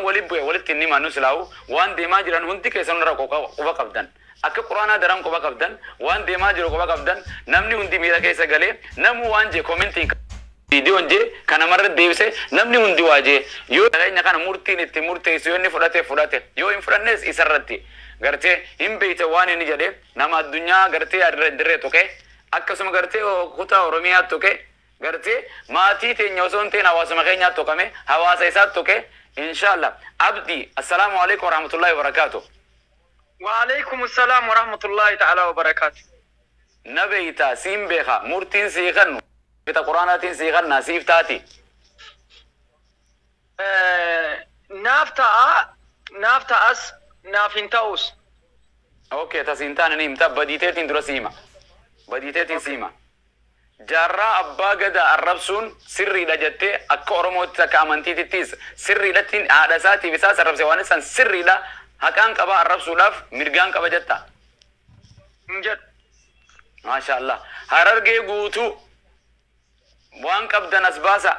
waan walitti inni manus laawu waan deemaa jiran hundi keessan irra quba qabdan akka quraana daran quba qabdan waan deemaa jiru quba qabdan namni hundi miira keessa galee namu waan je commenting video je kana marra deebise namni hundi waaje yoo dhageenya kana murtiin itti murteessu yoo inni fudhate yoo hin fudhannes isarratti gartee hin beeyte waan inni jedhe nama addunyaa gartee dirree tuqe akkasuma gartee kutaa oromiyaa tuqe gartee maatii teenya osoo hin ta'in hawaasuma keenyaa tuqame hawaasa isaa tuqe inshallah abdi assalamu alaykum wa rahmatullahi wa barakatuh wa alaykum assalam wa rahmatullahi ta'ala wa barakatuh nabeeyta siin beeka murtiin sii kannu bita quraanaatiin sii kanna siif taati naaf ta'as naaf hin ta'us okay tasintaan ni imta baditeetiin dura siima baditeetiin siima jarra abbaa gada arrabsuun sirriidha jettee akka oromootti akka amantiitittis sirriidhattiin haadha isaatiif isaa arrabse waan san sirriidha haqaan qaba arrabsuudhaaf mirgaan qaba jetta injed maashaallah harargee guutuu waan qabdan asbaasa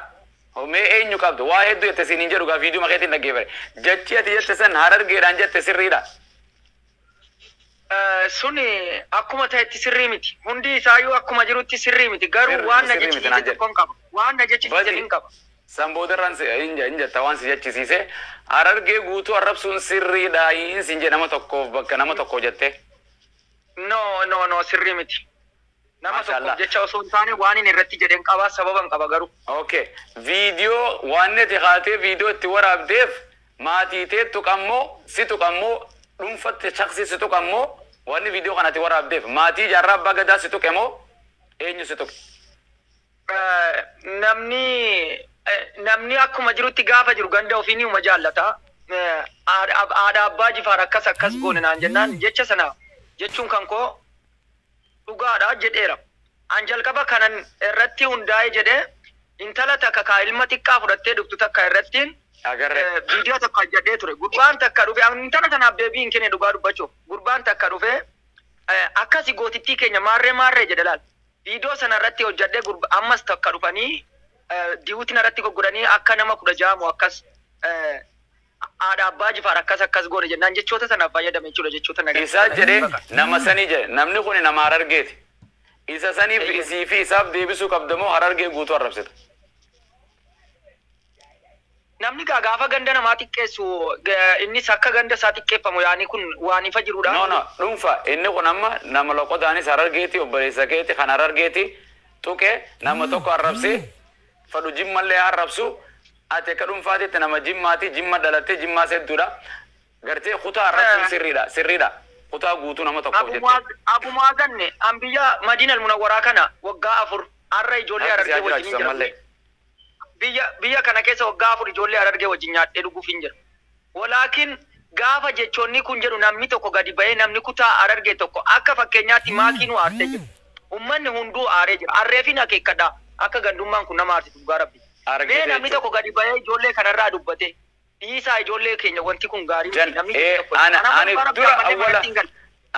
homee eenyu qabdu waa hedduu jette siin hin jedhu gaa viidiyoo makeetiin dhaggeeffare jechi ati jette san harargeedhaan jette sirriidha suni akkuma ta'etti sirrii miti hundi isaayyuu akkuma jirutti sirrii miti garuu waan na jechisiise tokkoon qaba waan na jechisiise hin qaba san boodarraan hin jetta waan si jechisiise harargee guutuu arrabsuun sirriidha hin siin jedhe nama tokkoof bakka nama tokko jette no sirrii miti nama tokkoof jecha osoo hin taane waan inni irratti jedheen qaba sababan qaba garuu okay viidiyoo waan neti haatee viidiyoo itti waraabdeef maatiitee tuqammoo si tuqammoo dhuunfatte shakhsi si tuqammoo wanni viidiyoo kanatti waraabdeef maatii jaarraa abbaa gadaa si tuqe moo eenyu si tuqe namni akkuma jirutti gaafa jiru ganda ofiinii uma jaallata aada abbaa jifaar akkas goone naan jennaan jecha sana jechuun kan koo dhugaadha jedheera an jalqaba kanan irratti hundaa'e jedhe intala takka kaa ilma xiqqaa fudhattee dhugtu takka irrattiin video takka jedhee ture gurbaan takka dhufe intala tanaaf deebii hin kenne dhugaa dubbachuuf gurbaan takka dhufe akkasi gootittii keenya maarree jedhe laal video sana irratti hojjadhee ammas takka dhufanii diiwutiin irratti goggodhanii akka nama 16 akkas aada abbaa jifaar akkas goone jennaan jechoota sanaaf fayyadame jechuudha jechoota nagaa isaa jedhee nama sanii jedhe namni kun nama harargeeti isa saniif isii fi isaaf deebisuu qabdamoo harargee guutuu arrabsita namni gaafa ganda namaa xiqqeessu innis akka ganda isaa xiqqeeffamu yaani kun waan ifa jirudha no dhuunfa inni kun amma nama loqodaanis harargeeti obboleessa keeti kan harargeeti tuqe nama tokko arrabsee fadhu jimmallee arrabsu ati akka dhuunfaatitti nama jimmaati jimma dhalattee jimmaa sedduudha gartee kutaa arrabsuun sirriidha kutaa guutuu nama tokkoof jette abumaa ganne an biyya Madiinal Munawwaraa kana waggaa 4 har'a ijoollee harargee wajjin jira biyya kana keessa waggaa 4 ijoollee harargee wajjin nyaadhee dhuguuf hin jira walaakin gaafa jechoonni kun jedhu namni tokko gadi ba'ee namni kutaa harargee tokko akka fakkeenyaatti maakiinuu aartee jiru ummanni hunduu aaree jira arreefin akeekkadha akka gandummaan kun nama aarsitu dhugaa rabbi mee namni tokko gadi ba'ee ijoollee kanarraa dubbate dhiisaa ijoollee keenya wanti kun gaarii namni tokko ani dura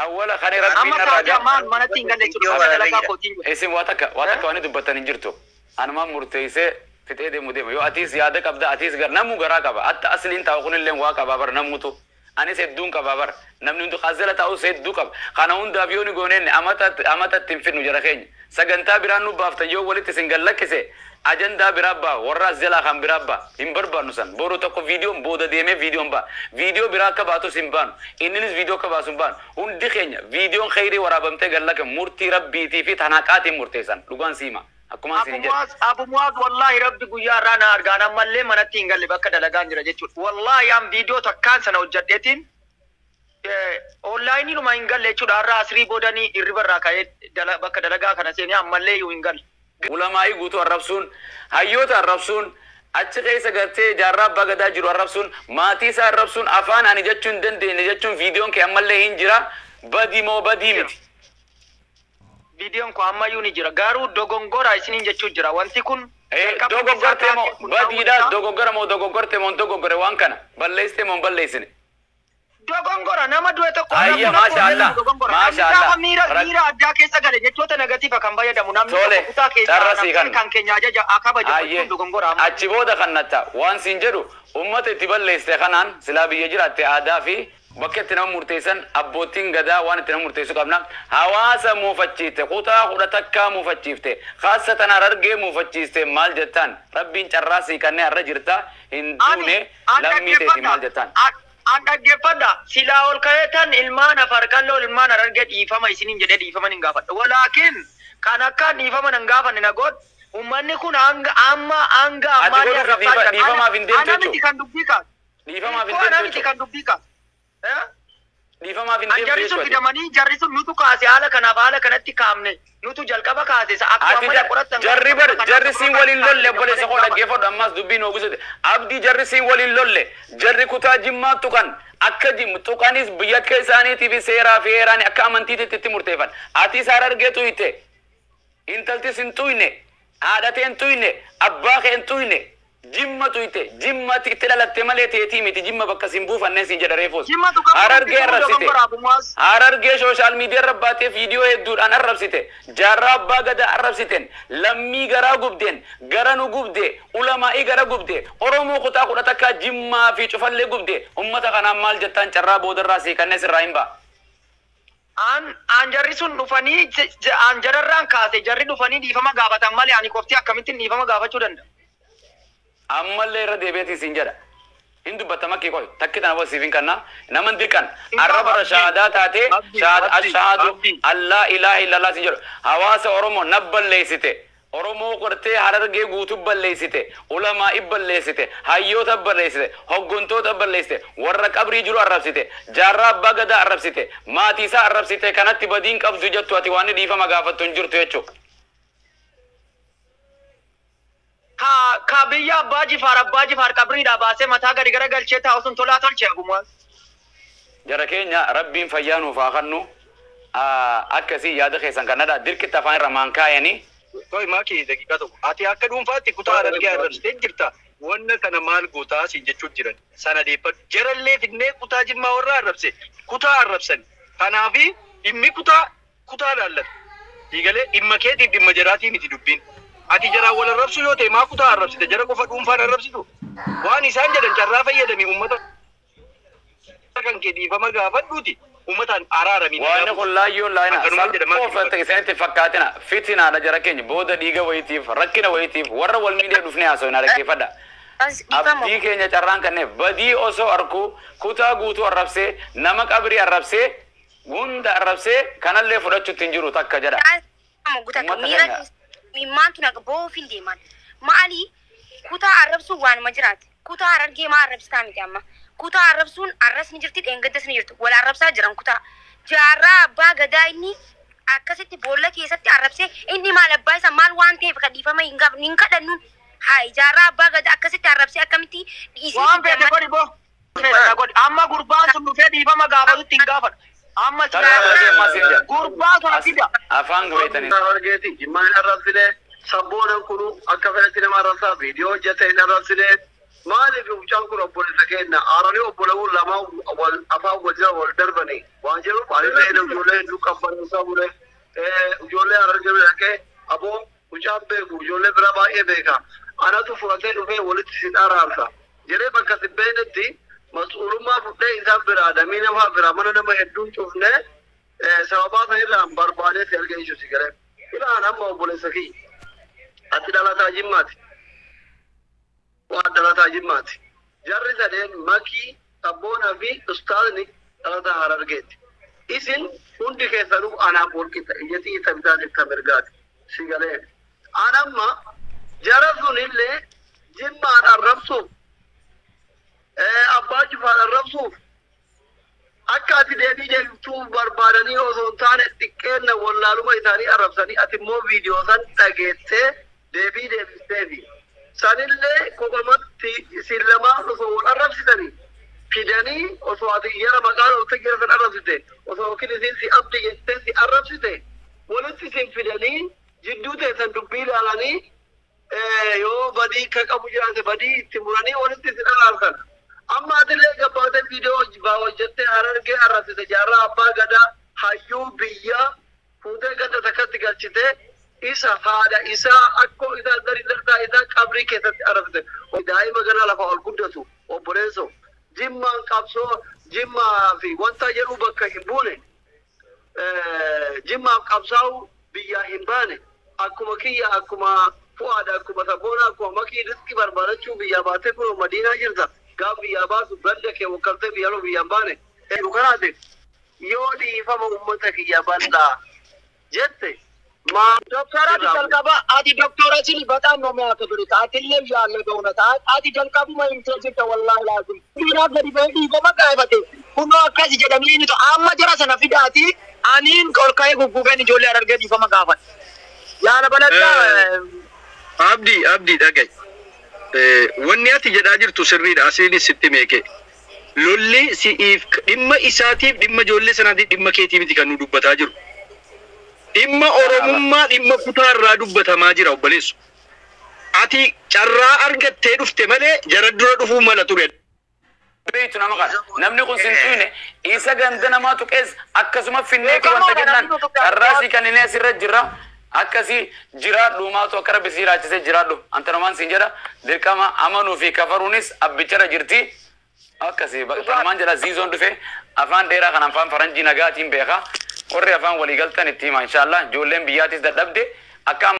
awwala khani rabbiin irraa manatti hin galle jechuudha dalagaa kootiin isin waa takka waan dubbatan hin jirtu anuma murteessee fitee deemu yoo atis yaada qabda atis namu garaa qaba atta asliin taa'u kunillee waa qaba bar namutu anis hedduun qaba bar namni hundi khazala taa'u hedduu qaba kana hundaaf yoo ni gooneen amatatti hin fidnu jara keenya sagantaa biraan nu baaftan yoo walitti isin gallakkise ajanda birabba warra zela kan birabba hin barbaannu san boru tokko viidiyoon booda deemee viidiyoon ba viidiyoo biraa akka baatu sin baanu inninis viidiyoo akka baasu baanu hundi keenya viidiyoon khayrii waraabamtee gallaka murtii rabbiitii fi tanaqaatiin murteessan dhugaan siima akkuma sin jedhe abu muaz wallahi rabbi guyyaa raana argaan ammallee manatti hin galle bakka dalagaan jira jechuudha wallahi am viidiyoo takkaan sana hojjadheetiin online numa hin galle jechuudha har'a asrii boodanii irribarraa ka'ee bakka dalagaa kana seenee ammallee hin galle ulamaa'ii guutuu arrabsuun hayyoota arrabsuun achi keessa gartee jaarraa abbaa gadaa jiru arrabsuun maatii isaa arrabsuun afaan ani jechuun dandeenye jechuun viidiyoon kee ammallee hin jira badii moo badii miti viidiyoon ko ammayyuu ni jira garuu dogongora isiniin jechuun jira wanti kun dogoggortee moo badiidha dogoggora moo dogoggore waan kana balleessitee moo balleessine dogongora nama du'e tokko ayya maashaallah miira addaa keessa gale jechoota negatiiva kan fayyadamu namni tokko kutaa keessa kan keenya ajaja akaba jechuun dogongora achi booda kannatta waan siin jedhu ummata itti balleessite kanaan silaa biyya jiraatte aadaa fi bakka itti nama murteessan abbootiin gadaa waan itti nama murteessu qabna hawaasa muufachiifte kutaa kudha takkaa muufachiifte khaasatan Harargee muufachiiste maal jettaan rabbiin carraasii kanneen har'a jirta hin duune lammii ta'eeti maal jettaan. An dhaggeeffadha silaa ol ka'eetan ilmaan afar qalloo ilmaan Harargee dhiifama isiniin jedhee dhiifama hin gaafadha walaakin kan akka dhiifama hin gaafanne na godh ummanni kun hanga ammaanii arrabsaa jiran anamiti kan dubbii kaas anamiti kan dubbii kaas jarri sun fidamanii jarri sun nutu kaase haala kanaaf haala kanatti kaamne nutu jalqaba kaase akkuma qoratan jarri siin waliin lolle obboleessa koo dhaggeeffadhu ammas dubbiin oogusute abdii jarri siin waliin lolle jarri kutaa jimmaa tuqan akka tuqanis biyya isaaniitiif seeraa fi heeraan akka amantiitti itti murteeffan ati isaa Harargee tuyite intaltis hin tuyne haadhateen tuyne abbaa keen tuyne jimma tuyte jimma itti dhalatte malee teetii miti jimma bakka sin buufannee sin jedha reefus Harargee arrabsite Harargee sooshaal miidiyaa irra baatee viidiyoo hedduudhaan arrabsite jaarraa abbaa gadaa arrabsiten lammii garaa gubdeen gara nu gubde ulamaa'ii gara gubde Oromoo kutaa kudha takkaa jimmaa fi cufallee gubde ummata kanaan maal jettaan carraa boodarraa sii kanneen sirraa hin ba'a. An jarri sun dhufanii an jararraan kaase jarri dhufanii dhiifama gaafatan malee ani qofti akkamittiin dhiifama gaafachuu danda'a. Ammallee irra deebi'eetii siin jedha. Hin dubbatama kee qoy takki tana wasiif hin kanna naman dirqan arraba shahaadaa taate ashhadu alla ilaha illallah siin jedhu hawaasa Oromoo nabballeessite Oromoo qortee Harargee guutuu balleessite ulamaa balleessite hayyoota balleessite hoggontoota balleessite warra qabrii jiru arrabsite jaarraa abbaa gadaa arrabsite maatii isaa arrabsite kanatti badiin qabdu jettu ati waan dhiifama gaafattu hin jirtu jechuudha. Ka biyya abbaa jifaar qabriidhaa baasee mataa gadi gara galchee taa'u sun tolaa tolchee agumaas. Jara keenya rabbiin fayyaa nuuf haa kennu akkasii yaada keessan kanadha dirqitti afaan irra maan kaayanii. Toi maki daqiiqaa tokko ati akka dhuunfaatti kutaa Harargee arrabsitee jirta wanna kana maal gootaa siin jechuun jiran sana deeffadhu jarallee finnee kutaa Jimmaa warra arrabse kutaa arrabsan kanaafi dhimmi kutaa laallata dhiigalee dhimma keetiif dhimma jaraatii miti dubbiin ati jaraa wal arrabsu yoo ta'e maa kutaa arrabsite jara qofa dhuunfaan arrabsitu waan isaan jedhan carraa fayyadamii uummata kan kee dhiifama gaafadhuuti. Ummatan araarami waan qullaayyoon laayna salphoofatte isanitti fakkaatina fitinaadha jara keenya booda dhiiga wayitiif rakkina wayitiif warra wal miidhee dhufnee haasawina dhaggeeffadha abdii keenya carraan kanneen badii osoo arku kutaa guutuu arrabsee nama qabrii arrabsee hunda arrabsee kanallee fudhachuutti hin jiru takka jedha mimmaantu naga boofin deeman maali kutaa arrabsuu waanuma jiraate kutaa Harargee maa arrabsitaa miti amma kutaa arrabsuun arrasni jirti dheengaddas ni jirtu wal arrabsaa jiran kutaa jaarraa abbaa gadaa inni akkasitti boolla keessatti arrabsee inni maal abbaa isaa maal waan ta'eef kan dhiifama hin kadhannuun hayi jaarraa abbaa gadaa akkasitti arrabsee akkamitti dhiisii waan fedhe godhi boo amma gurbaan sun dhufee dhiifama gaafatutti hin gaafadhu amma gurbaan sun akkida afaan gootanii Harargeeti Jimmaa hin arrabsine sabboonan kunu akka fedhetti nama arrabsaa viidiyoo hojjete hin arrabsine maaliif mucaan kun obboleessa keenya aaranii obbolawuu lama afaan wajjira wal darbanii waan jedhuuf anillee ijoollee hedduu qabbaneessaa bule ijoollee Harargee dhaqee aboo mucaan beeku ijoollee bira baay'ee beeka anatu fudhatee dhufee walitti sin araarsa jedhee bakka si beenetti mas'uulummaa fudhee isaan biraa damii namaa biraa mana nama hedduun cufne sababaa sanirraan barbaadee si argeessu si galee ilaan amma obboleessa kiyya ati dhalataa Jimmaati. Waan dhalataa Jimmaati. Jarri sadeen makii sabboonaa fi ustaazni dhalataa Harargeeti. Isin hundi keessanuu anaaf walqixa ijjatii isa bitaatiif kan mirgaati. Si galee. Anamma jara sunillee Jimmaan arrabsuuf abbaa Jifaan arrabsuuf akka ati deebii deebiftuu barbaadanii osoo hin taane xiqqeenna wallaaluma isaanii arrabsanii ati immoo viidiyoo san dhageessee deebii deebifteefi. Sanillee kophamatti isin lamaan osoo wal arrabsitanii fidanii osoo ati yara maqaan olta jira san arrabsite osoo yookiin isin si abdi jettee si arrabsite walitti isin fidanii jidduu teessan dubbii ilaalanii yoo badii ka qabu jiraate badii itti muranii walitti isin araarsan. Amma atillee gabbaatee viidiyoo hojjettee Harargee arrabsite jaarraa abbaa gadaa hayyuu biyya fuutee ganda takkatti galchitee isa haadha isaa akkoo isaa dardaa isaa qabrii keessatti arabde daa'ima gana lafa ol guddatu obboleesso jimmaan qabsoo jimmaa fi wanta jedhu bakka hin buune jimmaaf qabsaa'u biyyaa hin baane akkuma kiyya akkuma fu'aadha akkuma saboona akkuma makii riski barbaadachuu biyyaa baatee kun madiinaa jirta gaaf biyyaa baatu ganda kee wakkaltee biyyaaloo biyyaan baane kanaate yoo dhiifama ummata kiyya bal'aa jette Doktora jalqaba ati doktora sini በጣም ነው የሚያከብሩት አትለም ያለ ደውነት ati jalqabu ma imtejita wallahi lazim dira gadi beedi ko magaabate kuno akkasi jedhamini to amma jara sana fidaati anin kolkay guguben ijolle argadi fa magaafat yaala balata abdi dhagay wanni ati jedhaa jirtu sirriidha asiin sitti meeke lolli siif dhimma isaatiif dhimma ijoollee sanaatiif dhimma keetii miti kan nu dubbataa jiru dhimma oromummaa dhimma kutaa irraa dubbatamaa jira obboleessu ati carraa argattee dhufte malee jara dura dhufuu mala ture beeytu nama kana namni kun sintuune isa ganda namaa tuqees akkasuma finnee wanta jennaan carraasii kan inni asirra jira akkasii jiraadhu maatu akka rabbi sii raachisee jiraadhu antanamaan siin jedha dirqama amanuu fi kafaruunis abbichara jirti akkasii tanamaan jedha ziizoon dhufe afaan dheeraa kan afaan faranjii nagaatiin beeka warri afaan walii galtan itti hima inshallah ijoolleen biyyaatis dadhabde akka